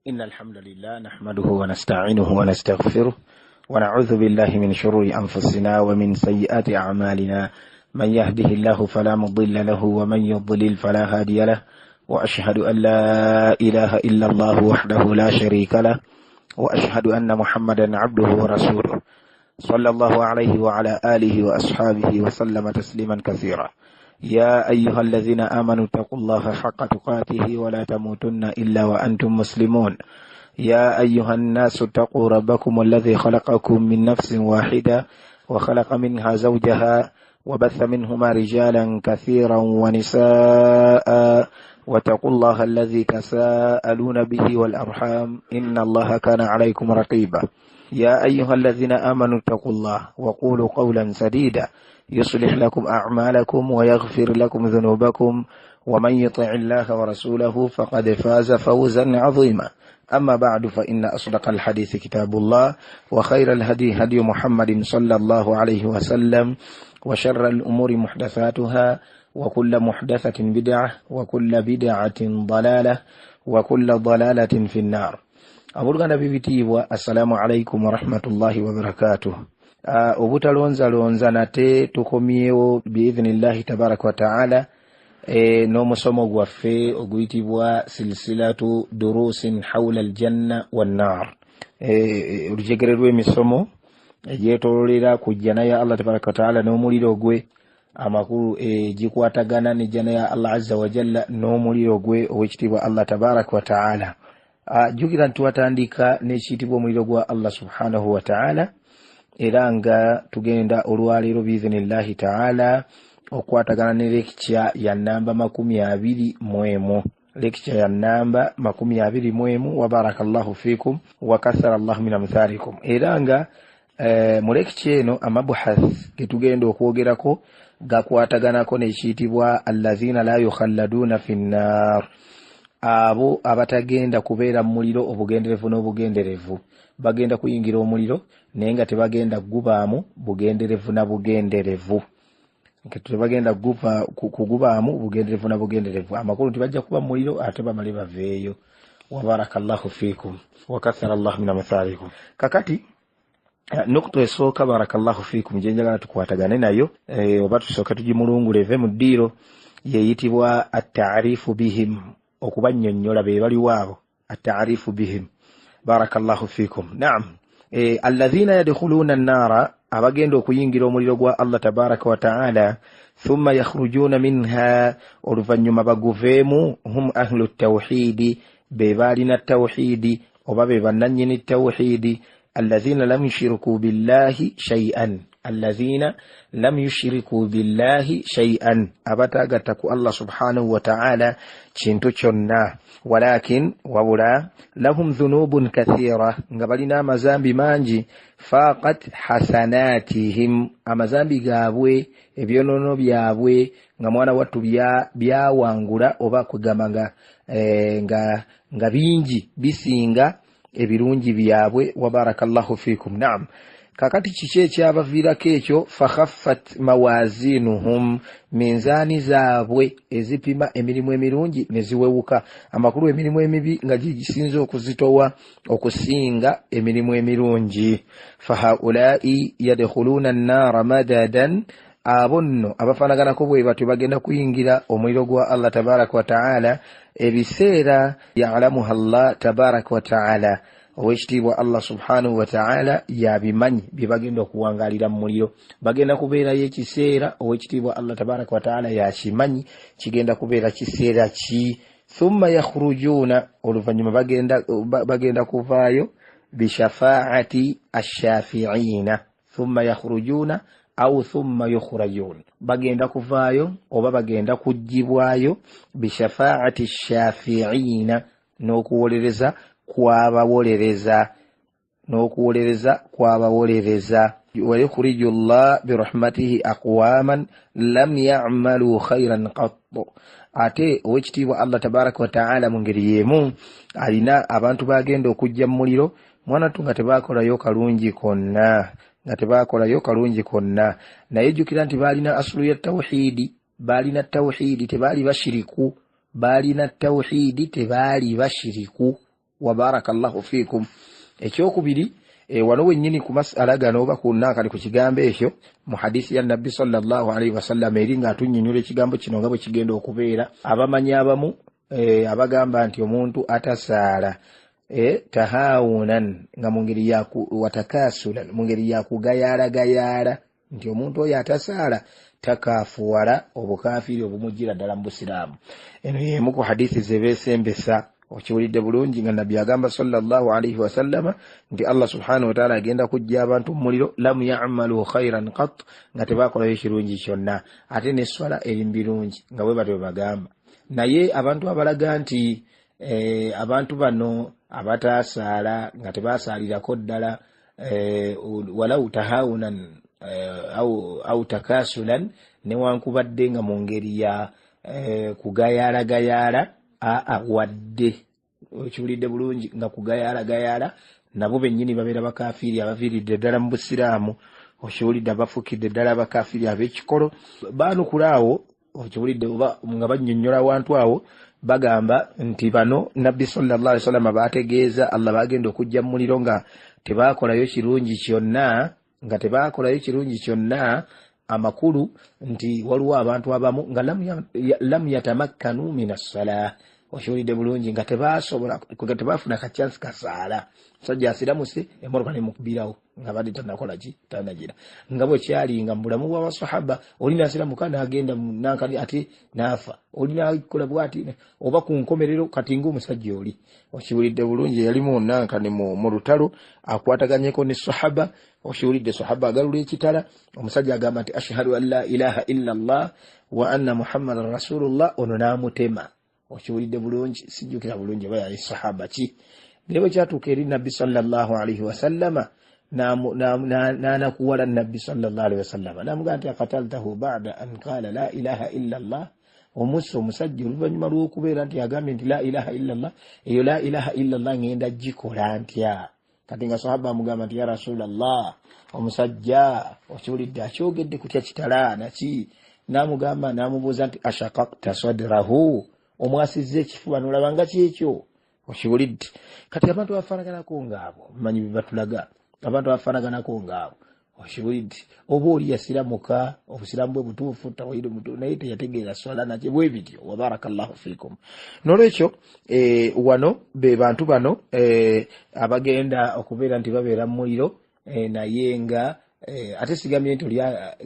إن الحمد لله نحمده ونستعينه ونستغفره ونعوذ بالله من شرور أنفسنا ومن سيئات أعمالنا من يهده الله فلا مضل له ومن يضلل فلا هادي له وأشهد أن لا إله إلا الله وحده لا شريك له وأشهد أن محمدا عبده ورسوله صلى الله عليه وعلى آله وأصحابه وسلم تسليما كثيرا. يا أيها الذين آمنوا اتقوا الله حق تقاته ولا تموتن إلا وأنتم مسلمون. يا أيها الناس اتقوا ربكم الذي خلقكم من نفس واحدة وخلق منها زوجها وبث منهما رجالا كثيرا ونساء واتقوا الله الذي تساءلون به والأرحام إن الله كان عليكم رقيبا. يا أيها الذين آمنوا اتقوا الله وقولوا قولا سديدا يصلح لكم أعمالكم ويغفر لكم ذنوبكم ومن يطع الله ورسوله فقد فاز فوزا عظيما. أما بعد فإن أصدق الحديث كتاب الله وخير الهدي هدي محمد صلى الله عليه وسلم وشر الأمور محدثاتها وكل محدثة بدعة وكل بدعة ضلالة وكل ضلالة في النار. أبرغنا ببتي والسلام عليكم ورحمة الله وبركاته. Obutalonza nate tukomyewo biidhnillahi tabaraka wa ta'ala n'omusomo gwaffe oguyitibwa silsilatu durusin hawla aljanna wannar. Olujegere lw'emisomo egyetololera ku jjana ya Allah tabaraka wa ta'ala n'omuliro gwe, amakulu gikwatagana ne jjana ya Allah azza wa jalla n'omuliro gwe ow'ekitiibwa Allah tabaraka wa ta'ala. Jjukira nti watandika n'ekiyitibwa omuliro gwa Allah subhanahu wa ta'ala, era nga tugenda olwaleero biidhnillahi ta'ala okwatagana ne lecture ya namba 21. Lecture ya namba 21 wa barakallahu fikum wa kathara Allahu min amthalikum. Era nga mu lecture eno amabuhath getugenda okwogerako gakwataganako n'ekiyitibwa allazina la yukhalladuna fi nnar, abo abatagenda kubeera mu muliro obugenderevu n'obugenderevu. Bagenda kuyingira omuliro naye nga tebagenda gubaamu bugenderevu na bugenderevu. Tebagenda kugubaamu bugenderevu na bugenderevu. Amakulu tibajja kuba muliro ate bamale baveeyo. Wa barakallahu fikum wa kathara Allahu min amthalikum. Kakati nukta esooka barakallahu fikum gyenjagala tukwatagane nayo oba tusooka tugimulunguleve mu ddiiro yeeyitibwa at-ta'rifu bihim, okubannyonnyola be bali waabo. At-ta'rifu bihim barakallahu fikum. Naam, alladhina yadkhuluna an-nara, abagenda okuyingira omuliro gwa Allah tabaraka wa ta'ala, thumma yakhrujuna minha, oluvannyuma baguveemu, hum ahlu tawhidi, be balina tawhidi oba be bannannyini tawhidi, alladhina lam yushriku billahi shay'an, alladhina lam yushriku billahi shay'an, abatagatta ku Allah subhanahu wa ta'ala kintu kyonna. Walakin wabula lahum dhunubun kathira, nga balina amazambi mangi, faqat hasanatihim, amazambi gaabwe ebyonono byabwe nga mwana wattu byawangula oba kugamba nga bingi bisinga ebirungi byabwe. Wa barakallahu fikum. Naam, kakati kiki ekyabaviirako ekyo? Fakhaffat mawazinuhum, minzaani zaabwe ezipima emirimu emirungi ne ziwewuka, amakulu emirimu emibi nga gisinze okuzitowa okusinga emirimu emirungi. Fahaulai yadkhuluna an-nara madadan, abo nno abafaanaganako bwe batyo bagenda kuyingira omuliro gwa Allah tabaraka wa ta'ala ebiseera ya'lamuha Allah tabaraka wa ta'ala, owekitiibwa Allah subhanahu wa ta'ala yabimanyi bye bagenda okuwangalira mu muliro. Bagenda kubeerayo ekiseera owekitiibwa Allah tabaraka wa ta'ala yakimanyi kigenda kubeera kiseera ki. Thumma yakhrujuna, oluvannyuma bagenda kuvaayo bishafaati ash-shafi'ina. Thumma yakhrujuna au thumma yukhrajun, bagenda kuvaayo oba bagenda kugibwayo bishafaati ash-shafi'ina, n'okuwolereza kw'abawolereza. Wa yukhriju Allah birahmatihi aqwaman lam ya'malu khayran qattu, ate owekitiibwa Allah tabaraka wa ta'ala mu ngeri yemu alina abantu bagenda okujja mu muliro mwanatu nga tebakolayo kalungi konna, naye jjukira nti balina asulu ya tawhidi, balina tawhidi, tebaali bashiriku, balina tawhidi, tebaali bashiriku. wa barakallahu fikum. Ekyokubiri wano wennyini ku masala gano oba ku nakali ku kigambo ekyo mu hadisi ya nabbi sallallahu alaihi wasallam eri nga atunnyonnyola ekigambo kino nga bwe kigenda okubeera. Abamanyi abamu abagamba nti omuntu atasaala tahawunan nga mu ngeri ya watakasulan mu ngeri ya kugayaala nti omuntu oyo atasaala takaafuwala obukaafiri obumujjira ddala mu busiraamu. Eno y'emu ku hadisi ze beesembesa. Okiwulidde bulungi nga nabbi agamba sallallahu alaihi wasallama nti Allah subhanahu wa ta'ala agenda kujja abantu mu muliro lam ya'malu khairan qat nga tebaakolayo kirungi kyonna, ate n'esswala eri birungi nga bwe batyo bagamba. Naye abantu abalaga nti abantu bano abatasaala nga tebasaalirako ddala walau tahawunan au takasulan newankubadde nga mu ngeri ya kugayaala wadde okiwulidde bulungi nga kugayaala nabo bennyini babeera bakafiiri abaviiridde ddala mu busiraamu. Okiwulidde abafukidde ddala abakafiiri ab'ekikolo baanukulaawo. Okiwulidde oba nga bannyonnyola awantu awo bagamba nti bano nabbi sallallahu alaihi wasallam baategeeza Allah bagenda okujja mu muliro nga tebaakolayo kirungi kyonna, amakulu nti waliwo abantu abamu nga lam yatamakkanu minas-salah. Okiwulidde bulungi nga tebaafuna kachansi kasaala. Musajja asiramuse emmotoka nemukubirawo nga badde tanakola ki tanagira nga bwe kyali nga mu bulamu bw'abasahaba olina asiramuka n'agenda nankani ate n'afa, olina akola bw'ati oba ku nkomerero kati ng'omusajja oli. Okiwulidde bulungi yali mu nankani mu lutalo akwataganyeko ne sahaba. Okiwulidde sahaba agalula ekitala, omusajja agamba nti ashhadu an la ilaha illa Allah wa anna muhammadan rasulullah, ono n'amutema. Okiwulidde bulungi, sijjukira bulungi oba yali sahaba ki. Naye bwe kyatuuka eri nabbi sallallahu alaihi wasallama n'anakuwala nabbi sallallahu alaihi wasallama n'amugamba nti akataltahu ba'da an qala la ilaha illa Allah. Omusse omusajja oluvannyuma lw'okubeera nti agambye nti la ilaha illa Allah, eyo la ilaha illa Allah ngenda gikola ntya? Kati nga sahaba amugamba nti ya rasulallah, omusajja okiwulidde akyogedde kutya kitala naki? N'amugamba n'amubuuza nti ashaqaqta sadrahu, omwasizza ekifuba n'olaba nga kyekyo? Okiwulidde kati abantu abafaanaganako ng'abo manyi bye batulaga, abantu abafaanaganako ng'abo. Okiwulidde oba oli yasiramuka obusiramu bwe butuufu tawhid mutuufu naye teyategeera swala nakye bwe bityo. Wa barakallahu fikum. N'olwekyo wano be bantu bano abagenda okubeera nti babeera mu muliro naye nga ate sigambye nti oli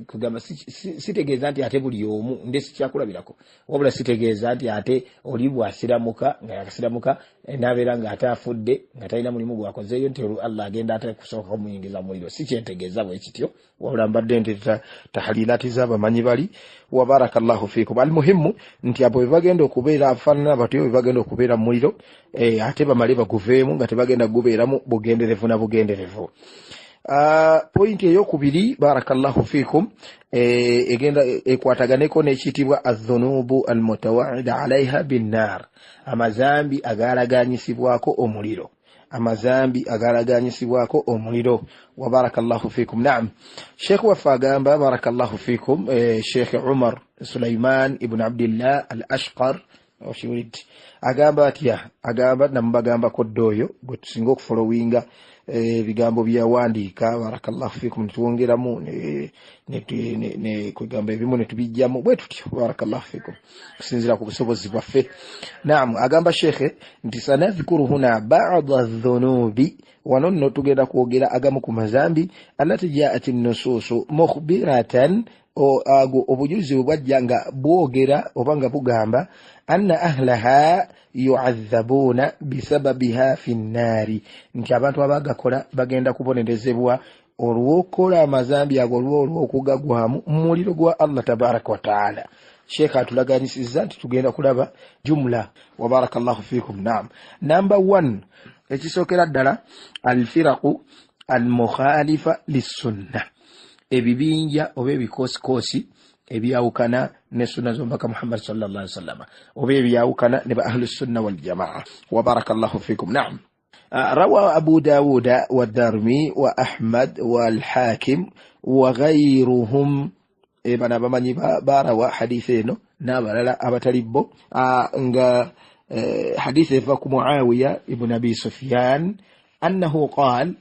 kugamba sitegeeza nti ate buli omu nde sikyakulabirako, wabula sitegeeza nti ate oli bw'asiramuka nga yakasiramuka n'abeera nga ate afudde nga talina mulimu gwakozeeyo nti Allah agenda ate kusooka kumuyingiza mu muliro. Si kyentegeeza bwe kityo, wabula mbadde nti tahlilaati z'abamanyi bali. Wa barakallahu fikum. Almuhimu nti abo bwe bagenda okubeera afaanana batyo bwe bagenda okubeera mu muliro ate bamale baguveemu nga tebagenda kugubeeramu bugenderevu na bugenderevu. Point eyokubiri barakallahu fikum egenda ekwataganeko n'ekiyitibwa adh-dhunubu al-mutawa'ida alaiha bin-nar, amazambi agalaganyisibwako omuliro, amazambi agalaganyisibwako omuliro. Wa barakallahu fikum. Naam, Sheikh waffe agamba barakallahu fikum, Sheikh Umar Sulaiman ibn Abdillah al-Ashqar okiwulidde agamba atya, agamba namubagamba koddoyo gwe tusinga okufolowinga ebigambo byawandiika barakallahu fikum nitwongeramu ne kwegamba ebimu netubijjamu bwe tutyo barakallahu fikum kusinzira ku busobozi bwaffe. Naam, agamba shekhe nti sanadhkuru huna ba'da adh-dhunubi, wano nno tugenda kwogera agamu ku mazambi allati ja'at an-nususu mukhbiratan obujuzi bwajja nga bwogera oba nga bugamba anna ahlaha yu'adhabuna bisababiha fi nnaari, nti abantu abagakola bagenda kubonerezebwa olw'okukola amazambi ago olw'okugagwamu mu muliro gwa Allah tabaraka wa taala. Sheikh atulaganisiza nti tugenda kulaba jumla. Wa barakallahu fikum. Naam, number 1 ekisookera ddala alfiraqu almukhalifa lissunna, ebibinja oba ebikoosikosi ebyawukana ne sunna z'omubaka Muhammad sallallahu alaihi wasallam oba ebyawukana ne ba ahlus sunna wal jamaa. Wa barakallahu fikum. Naam, روى أبو داود والدارمي وأحمد والحاكم وغيرهم ابن بمني باروا حديثين نابلا أبتلبو nga حديث فاك معاوية ابن أبي سفيان أنه قال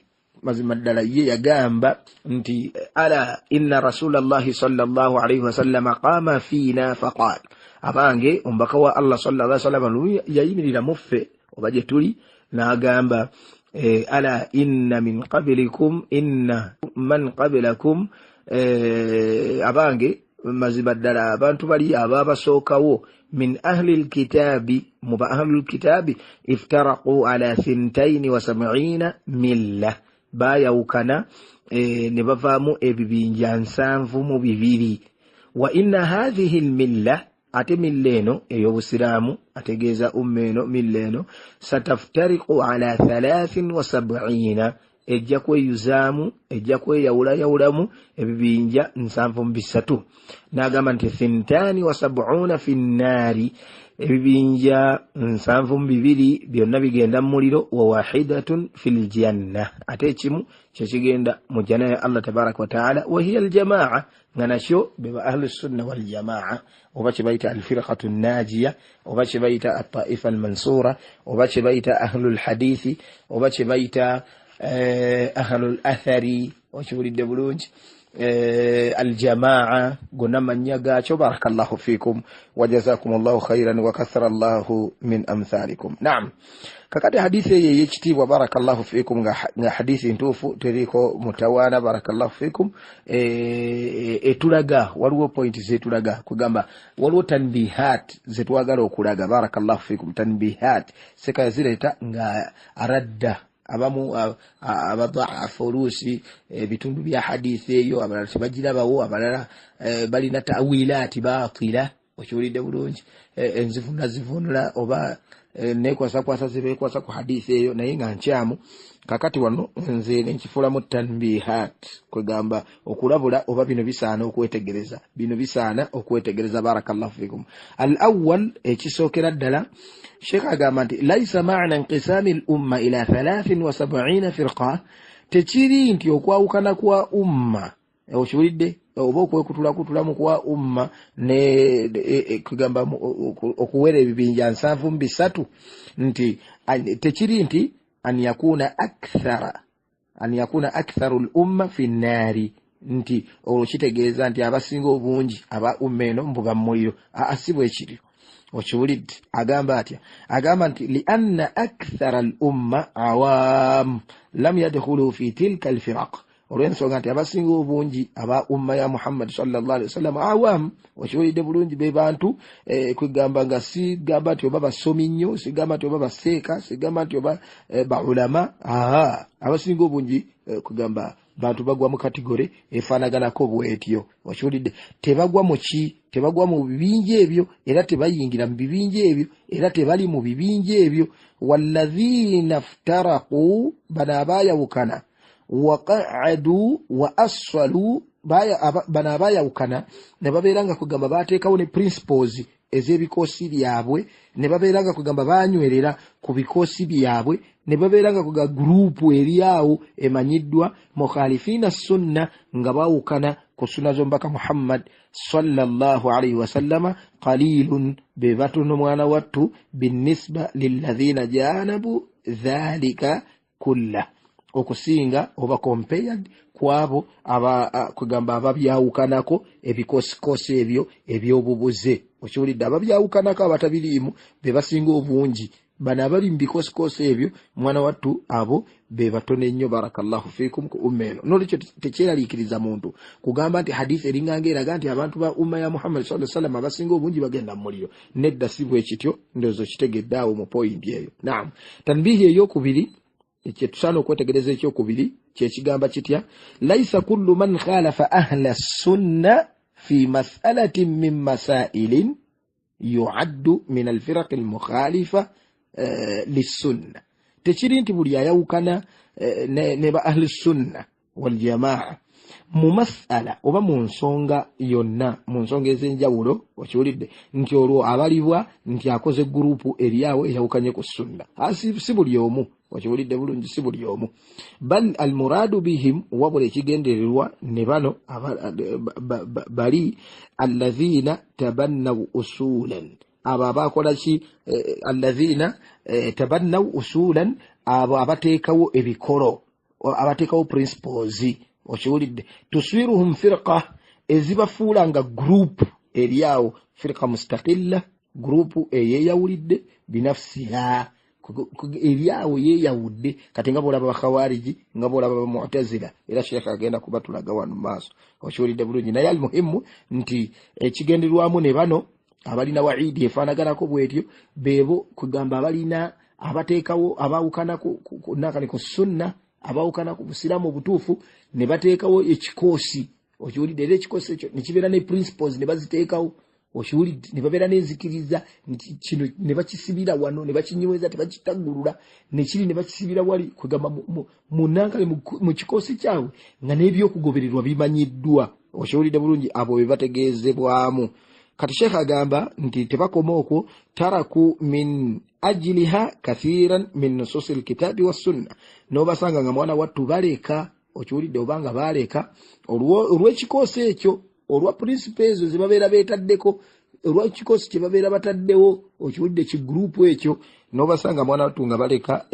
مزم الدلائي يقام انت ألا إن رسول الله صلى الله عليه وسلم قام فينا فقال أبانجي أمبكوا الله صلى الله عليه وسلم يأيمني لمفه وبجتولي ناقام ألا إن من قبلكم إن من قبلكم أبانجي مزم الدلائي أبانتو بلي أبابا سوكاو من أهل الكتاب أهل الكتاب افترقوا على 72 ملة بايوكنا نبفامو ebibinja nsanvu mu bibiri wa inna hadhihi almilla ate milleno ey'obusiramu ategeeza ummeno milleno sataftariqu ala 73 ejja kweyuzaamu ejja kweyawulayawulamu ebibinja nsanvu mu bisatu n'agamba nti 72 fi nnaari ebibinja nsanvu mu bibiri byonna bigenda mu muliro wa wahidatun fil janna ate ekimu kyekigenda mu janna ya Allah tabaraka wa taala wa hiya aljamaa nga nakyo beba ahlu sunna wal jamaa oba kye bayita alfirqatu najiya oba kye bayita at-taifa almansura oba kye bayita ahlu alhadithi oba kye bayita ahlu alathari wakiwulidde bulungi الجماعة قلنا من يقاتوا بارك الله فيكم وجزاكم الله خيرا وكثر الله من أمثالكم. نعم كقد حديثي يجتي وبارك الله فيكم حديث انتوفو تريكو متوانا بارك الله فيكم etulaga waliwo point zetulaga kugamba waliwo tanbihat zetwagala okulaga barakallahu fikum tanbihat seka zileta nga aradda abamu abadhaafu oluusi bitundu bya hadithi eyo abalala tebagirabawo abalala balina ta'wilati baatila okiwulidde bulungi enzivunula oba nekwasakwasa zibekwasa ku hadithi eyo naye nga nkyamu kakati wano nze nkifulamu tanbihat kwegamba okulabula oba bino bisaana okwetegereza barakallahu fikum. Al-awwal ekisookera ddala Sheikh agamba nti laisa ma'na inqisami al-umma ila 73 firqa tekiri nti okwawukana kwa umma okiwulidde oba okwekutulamu kwa umma ne kugamba okuwera ebibinja nsanvu mu bisatu nti tekiri nti an yakuna aktharu al-umma fi an-nari nti olukitegeeza nti abasinga obungi aba umma eno mbuga mu muliro asibwe ekiri okiwulidde agamba atya agamba nti li anna akthara al-umma awam lam yadkhulu fi tilka al-firaq olw'ensonga nti abasinga obungi aba umma ya Muhammad sallallahu alaihi wasallam awam okiwulidde bulungi be bantu kwegamba nga si gamba nti oba basomi nnyo si gamba nti oba baseeka si gamba nti oba baulama abasinga obungi kwegamba bantu bagwa mu kategori efaanaganako bwetyo okiwulidde tebagwa mu bibinja ebyo era tebayingira mu bibinja ebyo era tebali mu bibinja ebyo walladhina ftaraku bana abayawukana waqa'adu wa asfalu bana abayawukana ne babeeranga kugamba bateekawo ne principles ez'ebikoosi byabwe ne babeeranga kugamba banywerera ku bikoosi byabwe ne babeeranga kuga grupu eriawo emanyiddwa mukhalifina sunna nga bawukana ku sunna z'omubaka Muhammad sallallahu alaihi wasallama qalilun be batono mwana wattu binisba lilladhina janabu dhalika kulla okusinga oba compared kwabo kugamba ababyawukanako ebikosikosi ebyo ebyobubuze okiwulidde ababyawukanako abatabiriimu be basinga obungi bano abali mu bikosikosi ebyo mwana wattu abo be batono ennyo barakallahu fikum ku umma eno nolwekyo tekyeraliikiriza muntu kugamba nti hadithi eringanga eraga nti abantu ba umma ya Muhammad sallallahu alaihi wasallam abasinga obungi bagenda mu muliro nedda si bwe kityo ndowooza kitegedde awo mu point eyo. Naam tanbihi ey'okubiri ekyetusaana okwetegereza ekyokubiri kyekigamba kitya laisa kullu man khalafa ahla sunna fi mas'alatin min masailin yu'addu min alfiraq almukhalifa lissunna tekiri nti buli ayawukana ne ba ahli sunna wal jamaa mu mas'ala oba mu nsonga yonna mu nsonga ez'enjawulo okiwulidde nti olwo abalibwa nti akoze gurupu eriawo eyawukanye ku sunna si buli omu okiwulidde bulungi si buli omu bal almuradu bihim wabula ekigendererwa ne bano bali alladhina tabannaw usulan abo abakola ki alladhina tabannaw usulan abo abateekawo ebikolo abateekawo principles okiwulidde tuswiruhum firqa ezibafuula nga group eriawo firqa mustaqilla group eyeyawulidde binafsiha eriawo yeyawudde kati nga bolaba bakhawariji nga bolaba mu'tazila era sheikh agenda kubatulaga wano maaso okiwulidde bulungi naye almuhimu nti ekigenderwamu ne bano abalina waidi efaanaganako bwetyo bebo kugamba abalina abateekawo abawukana ku sunna abawukana ku busiramu obutuufu ne bateekawo ekikoosi okiwulidde era ekikoosi ekyo ne kibeera ne principles ne baziteekawo okiwulidde ne babeera n'enzikiriza kino ne bakisibira wano ne bakinyweza tebakitaggulula nekiri ne bakisibira wali kugamba munankale mu kikoosi kyabwe nga n'ebyokugobererwa bimanyiddwa okiwulidde bulungi abo be bategeezebwamu kati sheikh agamba nti tebakoma okwo taraku min ajliha kathiran min nusus alkitabi wassunna n'obasanga nga mwana wattu baleka okiwulidde obanga baleka olw'ekikoosi ekyo olwa principles ze babeera beetaddeko olwa kikoosi kye babeera bataddewo okiwulidde kigrupu ekyo n'obasanga mwana wattu nga baleka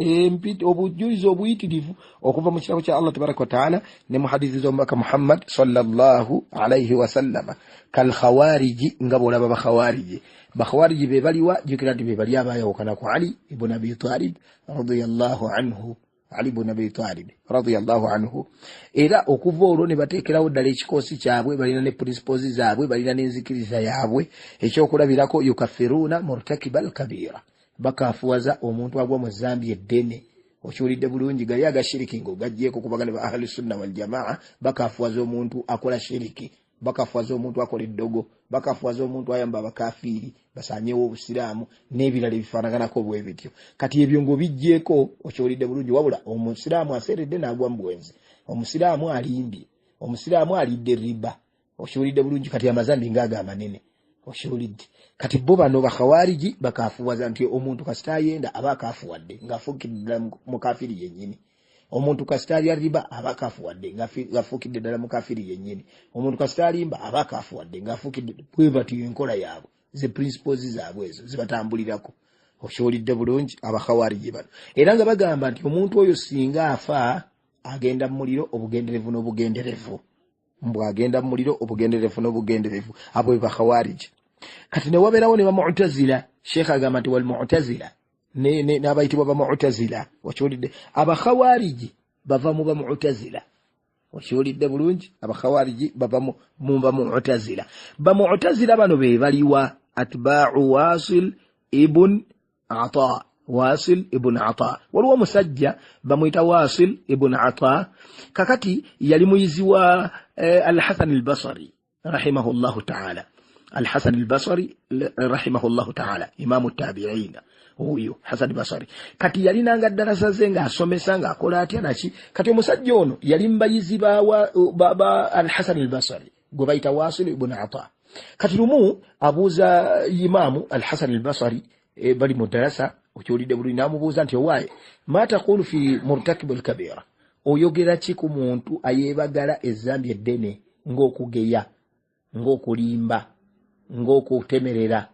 obujulizi obuyitirivu okuva mu kitabo kya Allah tabaraka wa taala ne mu hadithi z'omubaka Muhammad sallallahu alayhi wa sallama kal khawariji nga bolaba bakhawariji be baliwa jukira nti be bali abayawukana ku Ali ibn Abi Talib radiyallahu anhu Ali ibn Abi Talib radiyallahu anhu era okuva olwo ne bateekerawo ddala ekikoosi kyabwe balina ne principles zaabwe balina n'enzikiriza yaabwe ekyokulabirako yukaffiruna murtakibal kabira bakafuwaza omuntu agwa mu zambi eddene okiwulidde bulungi gali agashiriki ng'ogaggyeko kubagana ba ahli sunna wal jamaa bakafuwaza omuntu akola shiriki bakafuwaza omuntu akola eddogo bakafuwaza omuntu ayamba abakafiiri basanyewo obusiraamu n'ebirala ebifaanaganako bwe bityo kati ebyo ng'obiggyeko okiwulidde bulungi wabula omusiraamu aseeredde n'agwa mu bwenzi omusiraamu alimbye omusiraamu alidde riba okiwulidde bulungi kati amazambi ng'ago amanene okiwulidde kati bo bano bakhawariji bakafuwaza nti omuntu kasita ayenda aba akafuwadde ng'afuukidde ddala mukafiri yennyini omuntu kasita alya riba aba akafuwadde ng'afuukidde ddala mukafiri yennyini omuntu kasita alimba aba akafuwadde ng'afuukidde bwe batyo enkola yaabwe ze principles zaabwe ezo zibatambulirako okiwulidde bulungi abakhawariji bano era nga bagamba nti omuntu oyo singa afa agenda mu muliro obugenderevu n'obugenderevu mbwagenda mu muliro obugenderevu n'obugenderevu abo bakhawariji kati ne wabeerawo ne bamu'tazila sheikh agamba nti wal mu'tazila n'abayitibwa bamu'tazila okiwulidde abakhawariji bava mu bamu'tazila okiwulidde bulungi abakhawariji bava mu bamu'tazila bamu'tazila bano be baliwa atba'u wasil ibn ata waliwo musajja bamuyita wasil ibn ata kakati yali muyizi wa al-Hasan al-Basri rahimahullahu ta'ala al-Hasan al-Basri rahimahullahu ta'ala imamu tabi'in huyo Hasan al-Basri kati yali nanga darasa ze nga asomesa nga akola atya naki kati omusajja ono yali mbayizi ba al-Hasan al-Basri gwe bayita Wasil ibn Ata kati lumu abuuza imamu al-Hasan al-Basri bali mu darasa okiwulidde bulungi n'amubuuza nti owaaye ma taqulu fi murtakib al-kabira oyogera ki ku muntu ayeebagala ezzambi eddene ng'okugeya ng'okulimba ng'okutemerera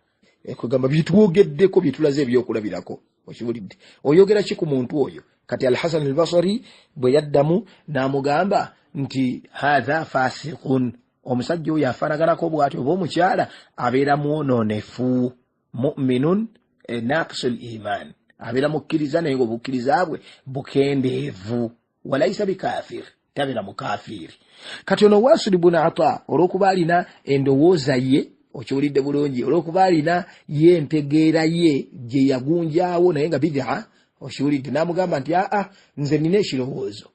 kugamba bitwogeddeko bitulaze ebyokulabirako okiwulidde oyogera ki ku muntu oyo kati al-Hasan al-Basri bwe yaddamu n'amugamba nti hadha fasiqun omusajja oyo afaanaganako bw'atyo oba omukyala abeera mwononefu mu'minun naqisul iman abeera mukkiriza naye ng'obukkiriza bwe bukendeevu walayisa bikafir tabeera mukafiri kati ono Wasil ibn Ata olw'okuba alina endowooza ye okiwulidde bulungi olw'okuba alina ye entegeera ye gye yagunjaawo naye nga bid'a okiwulidde n'amugamba nti nze nina ekirowoozo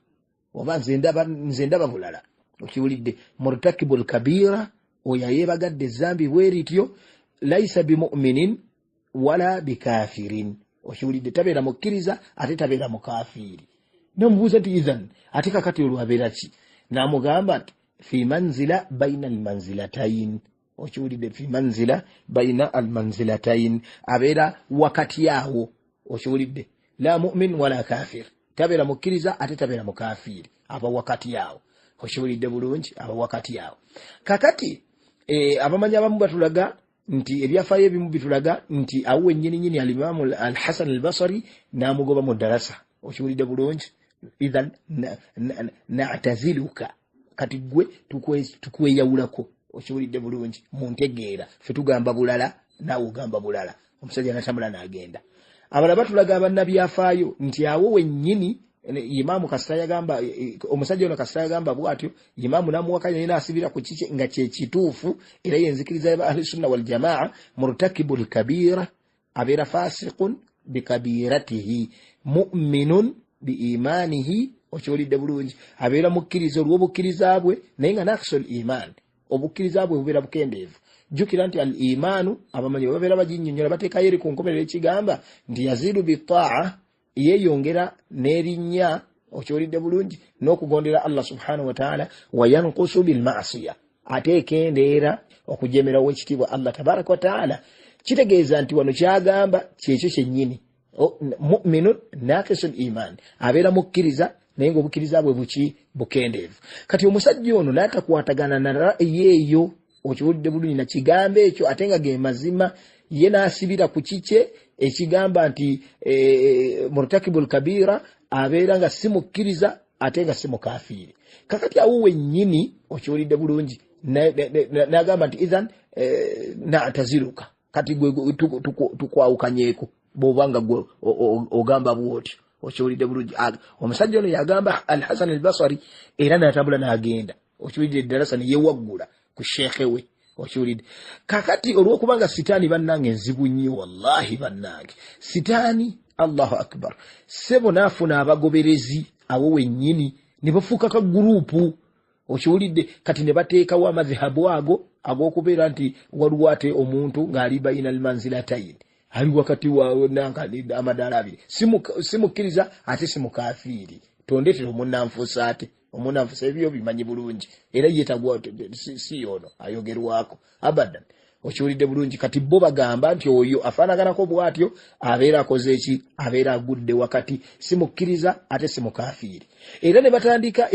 oba nze ndaba bulala okiwulidde murtakibul kabira oyo ayeebagadde ezzambi bwe lityo layisa bimu'minin wala bikafirin okiwulidde tabeera mukkiriza ate tabeera mukafiri n'omubuuza nti izan ate kakati olwabeera ki n'amugamba nti fi manzila baina almanzilatayn okiwulidde fi manzila baina almanzilatayn abeera wakati awo okiwulidde la mu'min wala kafir tabeera mukkiriza ate tabeera mukafiri aba wakati awo okiwulidde bulungi aba wakati awo kakati abamanyi abamu batulaga nti ebyafaayo ebimu bitulaga nti awo nyini al-Imam al-Hasan al-Basri namugoba mu darasa okiwulidde bulungi idhan na'taziluka kati gwe tukweyawulako okiwulidde bulungi mu ntegeera fe tugamba bulala naawe ogamba bulala omusajja natambula n'agenda abalala batulaga abannabyafaayo nti awo wennyini Imamu kasita yagamba omusajja ono kasita yagamba bwatyo Imamu namuwakanya yina asibira ku kike nga kye kituufu era yenzikiriza ya ahli sunna wal jamaa murtakibul kabira abira fasiqun bikabiratihi mu'minun biimanihi okyolidde bulungi abira mukkiriza olw'obukkiriza bwe naye nga naqsul iman obukkiriza bwe bubera bukendeevu jukira nti al imanu abamanyi babera bajinyonyola bateekayo eri ku nkomerero ekigamba nti yazidu bitaa yeyongera nerinnya okyolidde bulungi n'okugondera Allah subhanahu wa ta'ala wa yanqusu bil ma'siyah atekendeera okujemera w'ekitibwa Allah tabaraka wa ta'ala kitegeeza nti wano kyagamba kyekyo kyennyini mu'minun naqisul iman abeera mukkiriza naye ng'obukkiriza bwe buki bukendeevu kati omusajja ono n'atakwatagana na ra'yeeyo okiwulidde bulungi na kigambo ekyo ate nga ge mazima ye n'asibira ku kike ekigamba nti murtakibul kabira abeera nga si mukkiriza ate nga si mukafiiri kakati awo wennyini okiwulidde bulungi n'agamba nti idhan na'taziluka kati gwe tukwawukanyeeko bw'obanga gwe ogamba bw'otyo okiwulidde bulungi omusajja ono yagamba al-Hasan al-Basri era n'atambula n'agenda okiwulidde eddarasa ne yewaggula ku sheekhe we okiwulidde kakati olw'okubanga sitaani bannange enzibu nnyo wallahi bannange sitaani Allahu akbar sebo naafuna abagoberezi awo wennyini ne bafuuka ka guruupu okiwulidde kati ne bateekawo amadhihabu ago ag'okubeera nti waliwo ate omuntu ng'ali bayina almanzilataini ali wakati wa nankani amadaala abiri simukkiriza ate simukafiiri tondetera omunnanfuusa ate omunnanfuusa ebyo bimanyi bulungi era yeetagwa si yono ayogerwako abadan okiwulidde bulungi kati bo bagamba nti oyo afaanaganako bw'atyo abeera akoze eki abeera agudde wakati simukkiriza ate simukafiiri era ne batandika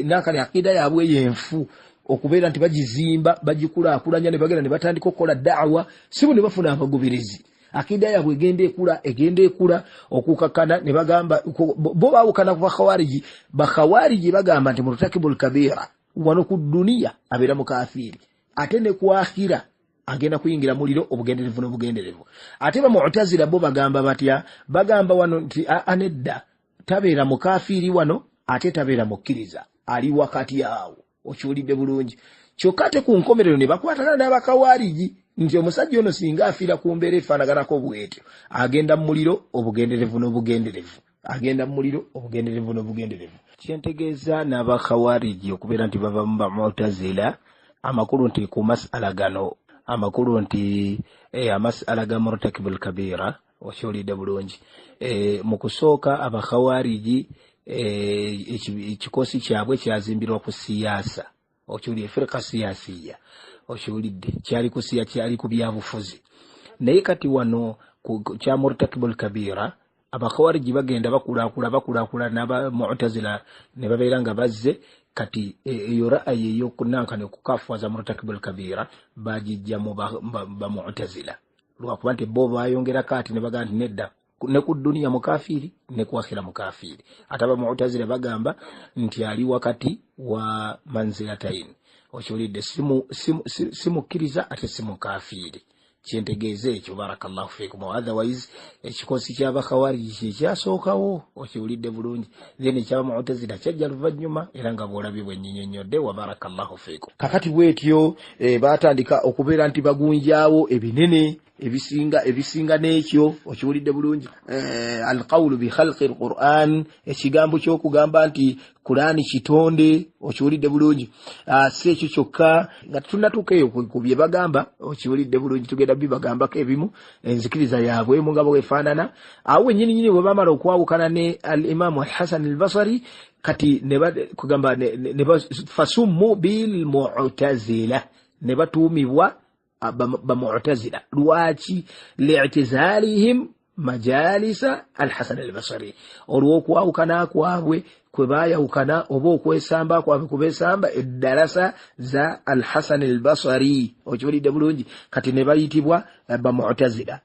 nankani akida yaabwe yenfu okubeera nti bagizimba bagikulaakulanya ne bagenda ne batandika okukola da'wa sibo ne bafuna abagoberezi akida yaabwe egenda ekula okukakana ne bagamba bo baawukana ku bakhawariji bagamba nti murtakibul kabira wano ku duniya abeera mukafiiri ate ne ku akhira agenda kuyingira muliro obugenderevu n'obugenderevu ate ba mu'tazila bo bagamba batya bagamba wano nti anedda tabeera mukafiiri wano ate tabeera mukkiriza ali wakati awo okiwulidde bulungi kyokka ate ku nkomerero ne bakwatagana n'abakawariji nti omusajja ono singa afiira ku mbeera efaanaganako bwetyo agenda mu muliro obugenderevu n'obugenderevu agenda mu muliro obugenderevu n'obugenderevu kyentegeeza n'abakawariji okubeera nti bava mu bamu'tazila amakulu nti ku masala gano amakulu nti amasala ga murtakibul kabira okiwulidde bulungi mu kusooka abakawariji ekikosi kyabwe kyazimbirwa ku siyaasa okiwulidde firqa siyasiya okiwulidde kyali ku byabufuzi naye kati wano kya murtakibul kabira abakawariji bagenda bakulaakula n'abamu'tazila ne babeera nga bazze kati eyo ra'ayi ey'okunankana okukafuwaza murtakibul kabira bagijja mu bamu'tazila lwakuba nti bo bayongerako ati ne bagamba nti nedda ne ku duniya mukafiiri ne ku akhira mukafiiri ate abamu'tazila bagamba nti ali wakati wa manzilataini okiwulidde simukkiriza ate simukafiiri kyentegeeza ekyo barakallahu fiikum otherwise ekikosi ky'abakawariji kyekyasookawo okiwulidde bulungi then ekyabamu'tazila kyajja luvannyuma era nga bw'olabye bwe nnyinnyonnyodde wa barakallahu fiikum kakati bwetyo baatandika okubeera nti bagunjaawo ebinene ebisinga n'ekyo okiwulidde bulungi alqawlu bi khalqi alquran ekigambo ky'okugamba nti Qur'ani kitonde okiwulidde bulungi si ekyo kyokka nga tunatuuka eyo ku bye bagamba okiwulidde bulungi tugenda bibagambako ebimu enzikiriza yaabwe mu nga bwefaanana awo nnyini bwe bamala okwawukana ne al-Imam al-Hasan al-Basri kati kugamba fasummu bil mu'tazila ne batuumibwa bamu'tazila lwaki li'tizalihim majalisa al-Hasan al-Basri olw'okwawukana kwabwe kwe baayawukana oba okwesamba kwabwe kubeesamba eddalasa za al-Hasan al-Basri okiwulidde bulungi kati ne bayitibwa Bamu'tazila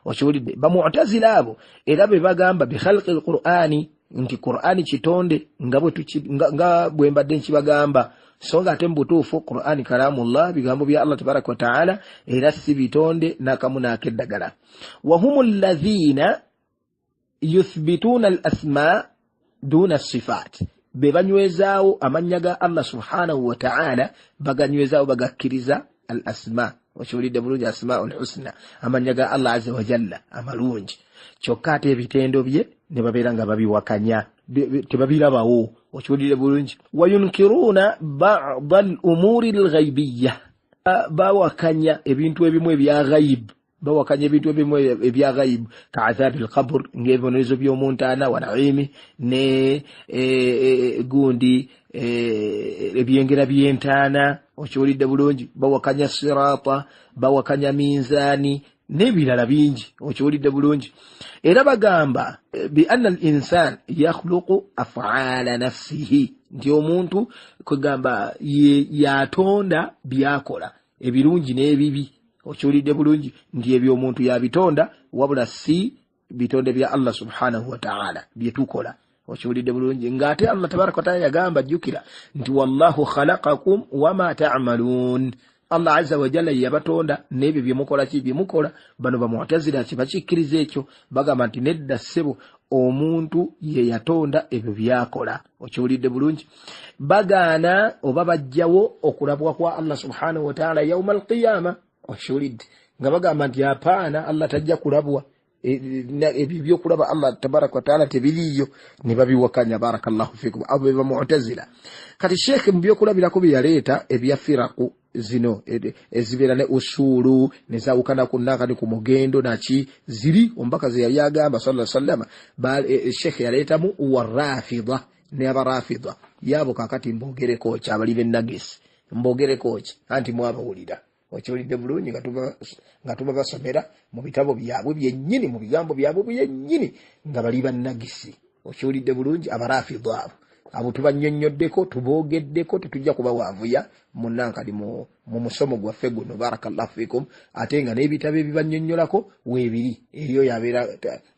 okiwulidde Bamu'tazila abo era be bagamba bi khalqi al-Qur'ani nti Qur'ani kitonde nga bwe mbadde nkibagamba songa ate mbutuufu Qur'ani kalamullah bigambo bya Allah tabaraka wa ta'ala era si bitonde nakamu nakeddagala wa humul ladhina yuthbituna al-asma duna as-sifat be banywezaawo amanya ga Allah subhanahu wa ta'ala baganywezaawo bagakkiriza al-asma wakiwulidde bulungi asmaul husna amanya ga Allah azza wa jalla amalungi kyokka ate ebitendo bye ne babeera nga babiwakanya tebabirabawo wakiwulidde bulungi wayunkiruna ba'd al-umuri al-ghaybiyya bawakanya ebintu ebimu ebya ghaib bawakanya ebintu ebimu ebya ghaib ka'adhabi al-qabr ng'ebibonerezo by'omuntana wa na'imi ne gundi ebyengera by'entaana okiwulidde bulungi bawakanya sirata bawakanya minzani n'ebirala bingi okiwulidde bulungi era bagamba bi anna al-insan yakhluqu af'ala nafsihi nti omuntu kwegamba yatonda byakola ebirungi n'ebibi okiwulidde bulungi nti ebyo omuntu yabitonda wabula si bitonde bya Allah subhanahu wa ta'ala byetukola okiwulidde bulungi ng'ate Allah tabaraka wa ta'ala yagamba jjukira nti wallahu khalaqakum wama ta'malun Allah azza wa jalla yabatonda n'ebyo byemukola byemukola bano Bamu'tazila kibakikkiriza ekyo bagamba nti nedda ssebo omuntu ye yatonda ebyo byakola okiwulidde bulungi bagaana oba bajjawo okulabwa kwa Allah subhanahu wa ta'ala yawma al-qiyama okiwulidde nga bagamba nti apaana Allah tajja kulabwa ebyo byokulaba Allah tabaraka wa ta'ala tebiriyo ne babiwakanya barakallahu fikum abo Bamu'tazila kati Sheikh mu byokulabirako bye yaleeta ebya firaku zino ezibeera ne usulu ne zawukana kunaka ne ku mugendo naki ziri ombaka ze yali agamba sallallahu alaihi wasallam Sheikh yaleetamu warafidha ne abarafidha yabo kakati mbogereko kyabali bennagisi mbogereko anti mwabawulira okiwulidde bulungi nga tuba basomera mu bitabo byabwe byennyini mu bigambo byabwe byennyini nga bali bannagisi okiwulidde bulungi abarafidha abo tubannyonnyoddeko tuboogeddeko tetujja kubawaavuya munnankali mu musomo gwaffe guno barakallahu fikum ate nga n'ebitabo ebibannyonnyolako weebiri eriyo yabeera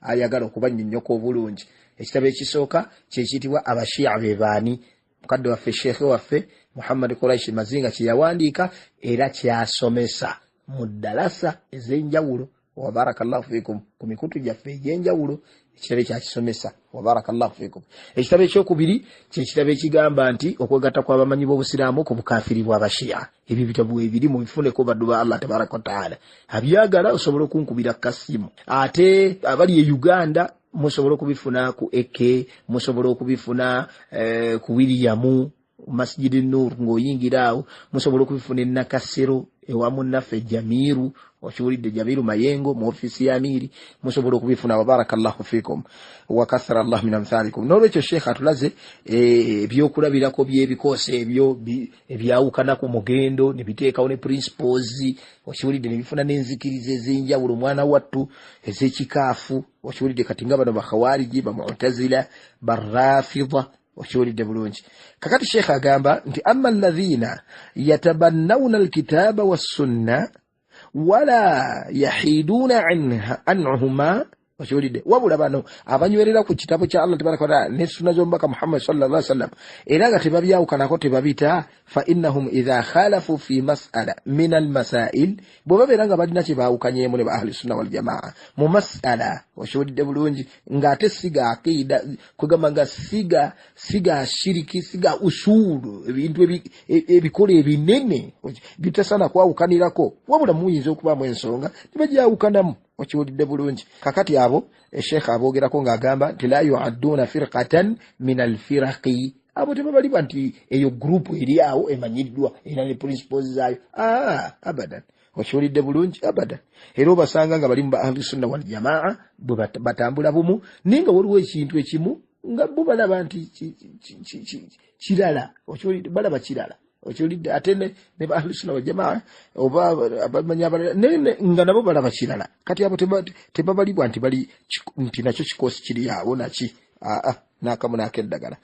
ayagala okubannyonnyoka obulungi ekitabo ekisooka kyekiyitibwa abashiya be baani mukadde waffe sheekhe waffe Muhammad Quraish Mazinga kyeyawandiika era kyasomesa mu ddalasa ez'enjawulo wa barakallahu fikum ku mikutu gyaffe egy'enjawulo ekitabo kyakisomesa wa barakallahu fikum ekitabo ekyokubiri kyekitabo ekigamba nti okwegatta kw'abamanyi b'obusiraamu ku bukafiri bw'abashiya ebyo bitabo ebiri mu bifuneko baddu ba Allah tabaraka wa ta'ala abyagala osobola okunkubira kasimu ate abali e Uganda musobola okubifuna ku Eke musobola okubifuna ku Williamu Masjid Nur ng'oyingiraawo musobola okubifuna Nakasero ewamu naffe Jamiru okiwulidde Jamiru Mayengo mu ofisi ya Amiri musobola okubifuna wa barakallahu fikum wa kathara Allah min amthalikum n'olwekyo Sheikh atulaze ebyokulabirako by'ebikoose ebyo ebyawukana ku mugendo ne biteekawo ne principles okiwulidde ne bifuna n'enzikiriza ez'enjawulo omwana wattu ez'ekikaafu okiwulidde kati nga bano Bakhawariji Bamu'tazila Barrafidha okiwulidde bulungi kakati Sheikh agamba nti amma alladhina yatabannawna alkitaba wassunna wala yahiduna anhuma okiwulidde wabula bano abanywerera ku kitabo kya Allah tabaraka wa ta'ala ne sunna z'omubaka Muhammad sallallahu alaihi wasallam era nga tebabyawukanako tebabita fa innahum idha khalafu fi mas'ala min al-masail bo babeera nga balina kye baawukanyeemu ne ba ahli sunna wal jamaa mu mas'ala okiwulidde bulungi ng'ate siga aqida kugamba nga siga shiriki siga usulu ebintu ebikola ebinene bitasana kwawukanirako wabula muyinza okubaamu ensonga tebajawukanamu okiwulidde bulungi kakati abo Sheikh aboogerako ng'agamba nti la yu'adduna firqatan min al-firaqi abo tebabaliba nti eyo group eri awo emanyiddwa era ne principles zaayo abadan okiwulidde bulungi abadan era obasanga nga bali mu ahli sunna wal jamaa bwe batambula bumu ninga waliwo ekintu ekimu nga bo balaba nti kirala okiwulidde balaba kirala okiwulidde ate ne ba ahli sunna wal jamaa oba abamanyi abalala nga nabo balaba kirala kati abo tebabalibwa nti nakyo kikosi kiri awo naki n'akamu n'akeddagala.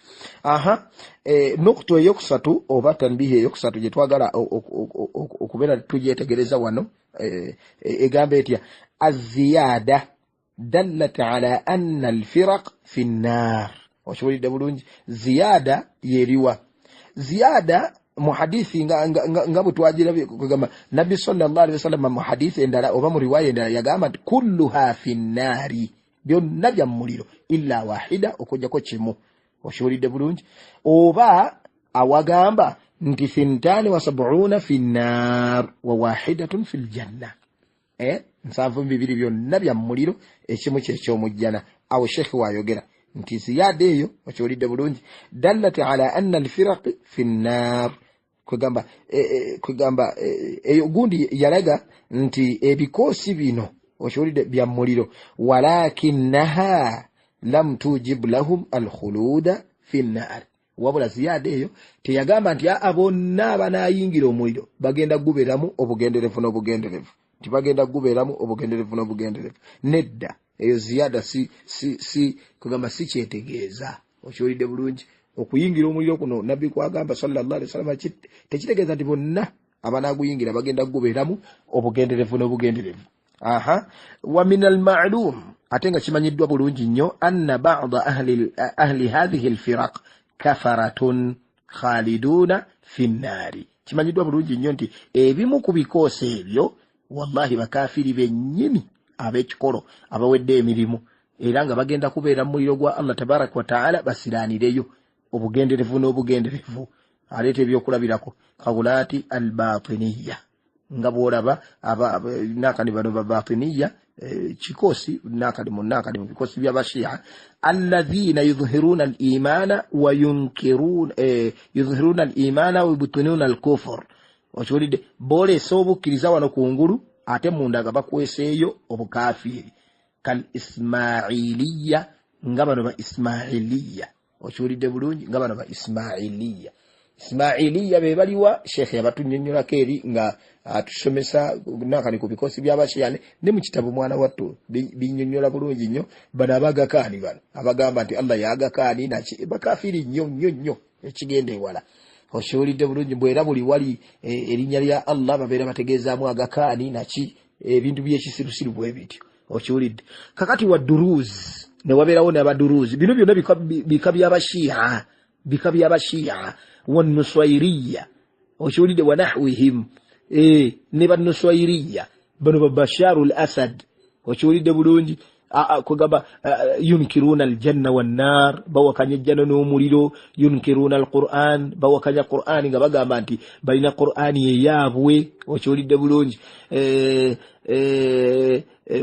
Nokto eyokusatu oba tanbihi eyokusatu gye twagala okubeera tugyetegereza wano egamba etya az-ziyada dallat ala anna al-firaq fi an-nar. Okiwulidde bulungi, ziyada yeriwa ziyada mu hadithi nga butwagirabye kugamba Nabbi sallallahu alaihi wasallam mu hadithi endala oba mu riwaya endala yagamba nti kulluha fi an-nari, byonna bya muliro illa wahida okujjako kimu. Okiwulidde bulungi, oba awagamba nti 72 fi an-nar wa wahidatun fi al-janna, 72 byonna bya muliro ekimu ky'ekyomujjana. Awo shekhi wayogera nti ziyada eyo okiwulidde bulungi dallat ala anna al-firaq fi an-nar, kwegamba eyo gundi yalaga nti ebikosi bino okiwulidde bya muliro walakinaha lam tujib lahum al-khuluda fi an-nar. Wabula ziyada eyo teyagamba nti abonna abanayingira omuliro bagenda gubeeramu obugenderevu n'obugenderevu, tibagenda gubeeramu obugenderevu n'obugenderevu. Nedda, eyo ziyada si kugamba si kyetegeeza. Okiwulidde bulungi, okuyingira omuliro kuno nabbi kwagamba sallallahu alaihi wasallam tekitegeeza nti bonna abanaguyingira bagenda gubeeramu obugenderevu n'obugenderevu. Wa min al-ma'lum, ate nga kimanyiddwa bulungi nnyo, anna ba'da ahli hadhihi al-firaq kafaratun khaliduna fi an-nari. Kimanyiddwa bulungi nnyo nti ebimu ku bikoose ebyo wallahi bakafiri bennyini ab'ekikolo abawedde emirimu era nga bagenda kubeera mu muliro gwa Allah tabaraka wa taala basiraanireyo obugenderevu n'obugenderevu. Aleeta ebyokulabirako kawulaati al-batiniya, nga bw'olaba nakani bano ba batiniya kikosi nakali mu bikosi by'abashia alladhina yudhhiruna al-imana wa yunkiruna yudhhiruna al-imana wa yubtinuna al-kufr. Okiwulidde, boolesa obukkiriza wano kungulu ate munda nga bakweseeyo obukafiri. Kal ismailiya, nga bano ba ismailiya. Okiwulidde bulungi, nga bano ba ismailiya. Ismailiya be baliwa shekhe yabatunnyonnyolako eri nga atusomesa nakani ku bikosi by'abashiyane ne mu kitabu mwana wattu binnyonnyola bulungi nnyo. Bano abagakaani bano abagamba nti Allah yagakaani naki bakafiri nnyo ekigenda ewala. Okiwulidde bulungi, bwera buli wali erinnya lya Allah babeera bategeezaamu agakaani naki ebintu by'ekisirusiru bwe bityo. Okiwulidde, kakati wa duruz ne wabeerawo n'abaduruzi. Bino byonna bika by'abashiya wannuswairiya. Okiwulidde, wa nahwihim ne bannuswairiya bano ba Bashar al-Assad. Okiwulidde bulungi, kugamba yunkiruna al-janna wan-nar, bawakanya ejjana n'omuliro. Yunkiruna al-Qur'an, bawakanya Qur'ani nga bagamba nti balina Qur'ani eyaabwe. Okiwulidde bulungi,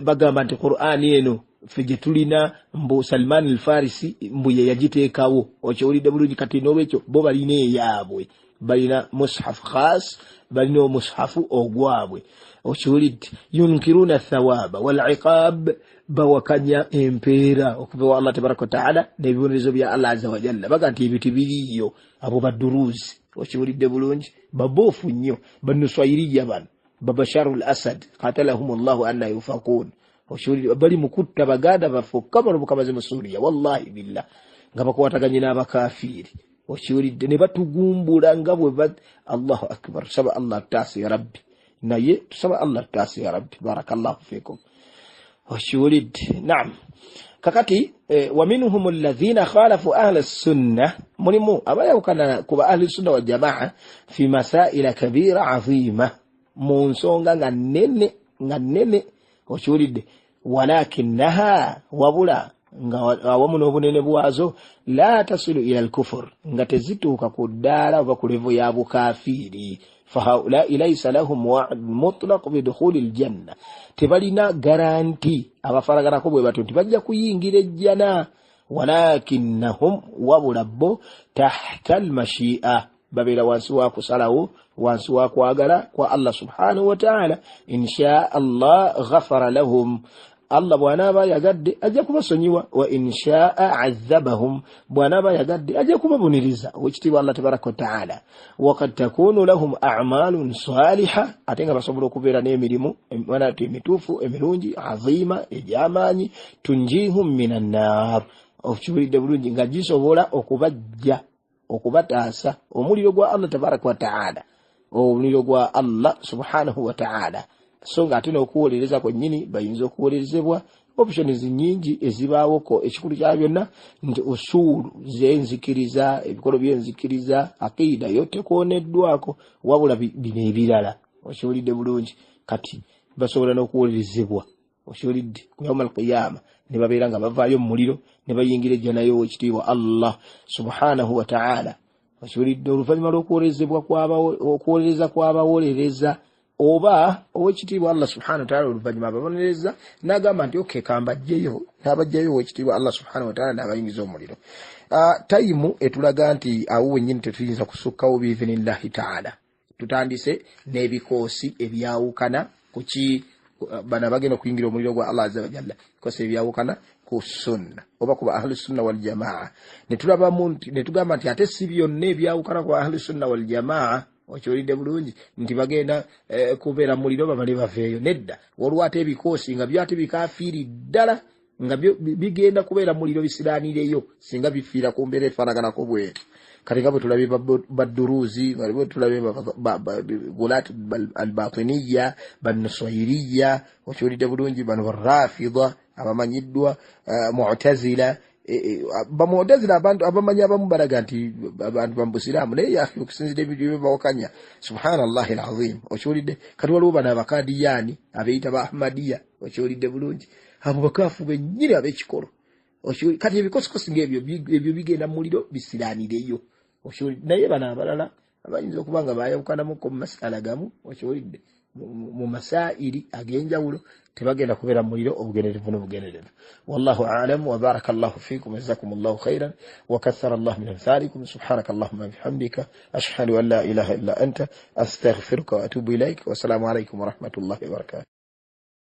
bagamba nti Qur'ani eno ffe gye tulina mbu Salman al-Farisi mbu ye yagiteekawo. Okiwulidde bulungi, kati n'olwekyo bo balina eyaabwe, balina mushaf khas, balina omushafu ogwabwe. Okiwulidde, yunkiruna thawaba wal-iqab, bawakanya empeera okuva wa Allah tabaraka wa taala n'ebibonerezo bya Allah azza wa jalla. Baga nti ebyo tebiriiyo, abo baduruzi. Okiwulidde bulungi, baboofu nnyo bannuswairiya bano ba Bashar al-Assad qatalahumullahu anna yufakun. Okiwulidde, bali mukutta baganda bafokka bano bukamaze mu Suriya wallahi billah nga bakwataganye n'abakafiri. Okiwulidde, ne batugumbula nga bwe Allahu akbar. Tusaba Allah taasi ya rabbi, naye tusaba Allah taasi ya rabbi. Barakallahu fikum. Okiwulidde, naam. Kakati wa minhum alladhina khalafu ahli as-sunnah, mulimu abayawukana kuba ahli as-sunnah wal jamaa fi masaila kabira azima, mu nsonga nga nnene. Okiwulidde, walakinaha, wabula nga awamu n'obunene bwazo, la tasilu ila al-kufr, nga tezituuka ku ddaala oba ku levo ya bukafiri. Fahaulai laysa lahum wa'd mutlaq bidukhuli al-janna, tebalina garanti abafaraganako bwe batyo nti bajja kuyingira ejjana. Walakinnahum, wabula bo, tahta al-mashi'a, babeera wansi wa kusalawo, wansi wa kwagala kwa Allah subhanahu wa ta'ala. Insha Allah ghafara lahum, Allah bw'anaaba yagadde ajja kubasonyiwa wa insha'a azabahum bw'anaaba yagadde ajja kubabuniriza wekitiibwa Allah tabaraka wa ta'ala wa qad takunu lahum a'malun salihah ate nga basobola okubeera n'emirimu emituufu emirungi azima egy'amaanyi tunjihum minan nar okiwulidde bulungi nga gisobola okubataasa omuliro gwa Allah tabaraka wa ta'ala omuliro gwa Allah subhanahu wa ta'ala so nga ate n'okuwolereza kwennyini bayinza okuwolerezebwa options nyingi ezibaawoko ekikulu kya byonna nti usulu z'enzikiriza ebikolo by'enzikiriza aqida yo tekwoneddwako wabula bino ebirala okiwulidde bulungi kati basobola n'okuwolerezebwa okiwulidde ku yawmal qiyama ne babeera nga bavaayo mu muliro ne bayingira ejjanayo wekitiibwa Allah subhanahu wa ta'ala okiwulidde oluvannyuma lw'okuwolereza kw'abawolereza oba owekitiibwa Allah subhanahu wa ta'ala oluvannyuma ababonereza n'agamba nti okay kambajjeyo n'abajjayo owekitiibwa Allah subhanahu wa ta'ala n'abayingiza omuliro. Tayimu etulaga nti awo wennyini tetuyinza kusukkawo biiznillahi ta'ala. Tutandise n'ebikoosi ebyawukana kuki bana bagenda okuyingira omuliro gwa Allah azza wa jalla bikoosi ebyawukana ku sunna oba ku ahli sunna wal jamaa ne tugamba nti ate si byonna ebyawukana ku ahli sunna wal jamaa okiwulidde bulungi nti bagenda kubeera muliro babale baveeyo nedda waliwo ate ebikoosi nga byo ate bikafiiri ddala nga bigenda kubeera muliro bisiraanireyo singa bifiira ku mbeera efaanaganako bwetu kati nga bwe tulabye badduruuzi bwe tulabye gulat albatiniya bannusayiriya okiwulidde bulungi bano barrafida abamanyiddwa mu'tazila bamu'tazila abantu abamanyi abamu balaga nti abantu bambusiraamu naye yafi okusinzira ebintu byebawakanya subhanallahi alazim okiwulidde kati waliwo bano abakadiyani abeeyita ba ahmadiya okiwulidde bulungi abo bakaafu bennyini ab'ekikolo kati ebikosikosi ng'ebyo bigenda mu muliro bisiraanireyo okiwulidde naye bano abalala abayinza okuba nga bayawukanamuko mu masala gamu okiwulidde mu masairi ag'enjawulo tebagenda kubeera muliro obugenerevu n'obugenerevu wallahu a'lam wa barakallahu fikum jazakumullahu khairan wa kathara Allah min amthalikum subhanakallahumma bihamdika ashhadu an la ilaha illa anta astaghfiruka wa atubu ilaik wa assalamu alaykum wa rahmatullahi wa barakatuh.